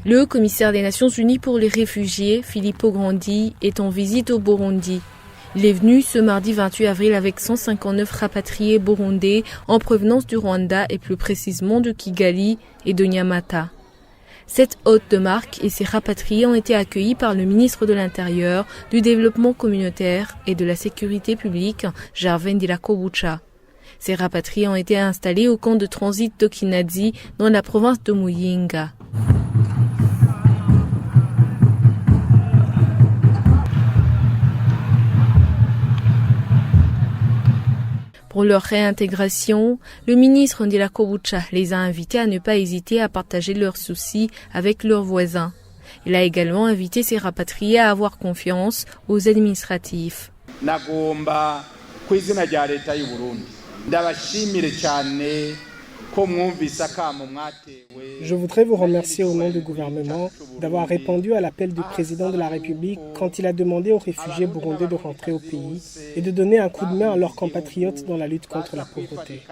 Le commissaire des Nations Unies pour les réfugiés, Filippo Grandi, est en visite au Burundi. Il est venu ce mardi 28 avril avec 159 rapatriés burundais en provenance du Rwanda et plus précisément de Kigali et de Nyamata. Cette hôte de marque et ses rapatriés ont été accueillis par le ministre de l'Intérieur, du Développement communautaire et de la Sécurité publique, Gervais Ndirakobucha. Ces rapatriés ont été installés au camp de transit d'Okinazi dans la province de Muyinga. Pour leur réintégration, le ministre Ndirakobucha les a invités à ne pas hésiter à partager leurs soucis avec leurs voisins. Il a également invité ces rapatriés à avoir confiance aux administratifs. Je voudrais vous remercier au nom du gouvernement d'avoir répondu à l'appel du président de la République quand il a demandé aux réfugiés burundais de rentrer au pays et de donner un coup de main à leurs compatriotes dans la lutte contre la pauvreté.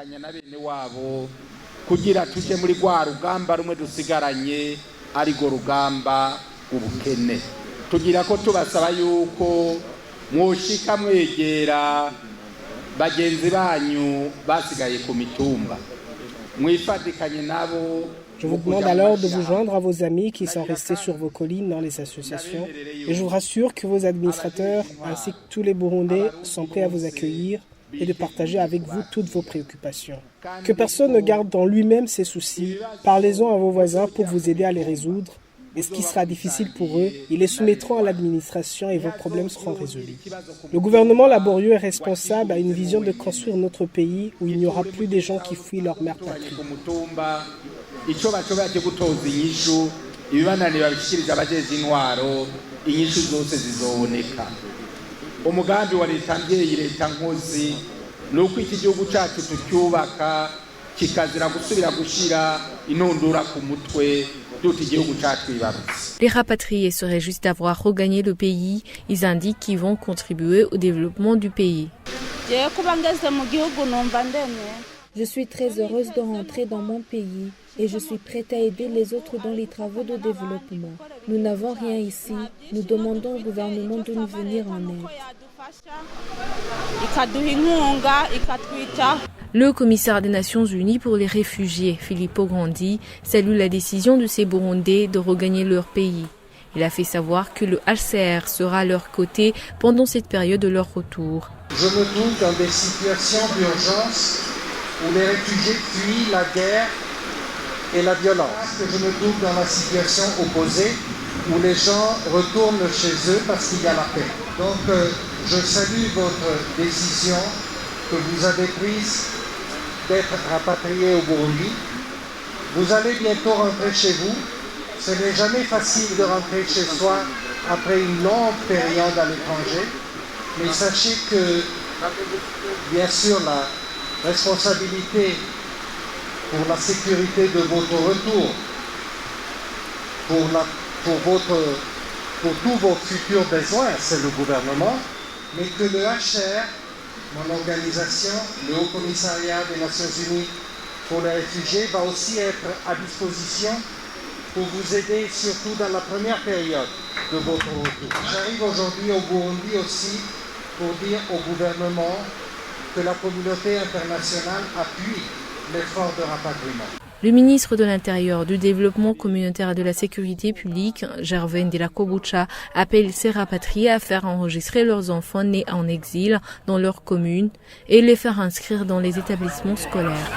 Je vous demande alors de vous joindre à vos amis qui sont restés sur vos collines dans les associations et je vous rassure que vos administrateurs ainsi que tous les Burundais sont prêts à vous accueillir et de partager avec vous toutes vos préoccupations. Que personne ne garde dans lui-même ses soucis, parlez-en à vos voisins pour vous aider à les résoudre et ce qui sera difficile pour eux, ils les soumettront à l'administration et vos problèmes seront résolus. Le gouvernement laborieux est responsable à une vision de construire notre pays où il n'y aura plus des gens qui fuient leur mère patrie. Les rapatriés seraient juste d'avoir regagné le pays. Ils indiquent qu'ils vont contribuer au développement du pays. Je suis très heureuse de rentrer dans mon pays et je suis prête à aider les autres dans les travaux de développement. Nous n'avons rien ici. Nous demandons au gouvernement de nous venir en aide. Le commissaire des Nations Unies pour les réfugiés, Filippo Grandi, salue la décision de ces Burundais de regagner leur pays. Il a fait savoir que le HCR sera à leur côté pendant cette période de leur retour. Je me trouve dans des situations d'urgence où les réfugiés fuient la guerre et la violence. Je me trouve dans la situation opposée où les gens retournent chez eux parce qu'il y a la paix. Donc je salue votre décision que vous avez prise d'être rapatrié au Burundi. Vous allez bientôt rentrer chez vous. Ce n'est jamais facile de rentrer chez soi après une longue période à l'étranger. Mais sachez que, bien sûr, la responsabilité pour la sécurité de votre retour, pour tous vos futurs besoins, c'est le gouvernement, mais que le HCR, mon organisation, le Haut Commissariat des Nations Unies pour les réfugiés, va aussi être à disposition pour vous aider, surtout dans la première période de votre retour. J'arrive aujourd'hui au Burundi aussi pour dire au gouvernement que la communauté internationale appuie l'effort de rapatriement. Le ministre de l'Intérieur, du Développement communautaire et de la Sécurité publique, Gervais Ndirakobucha, appelle ces rapatriés à faire enregistrer leurs enfants nés en exil dans leur commune et les faire inscrire dans les établissements scolaires.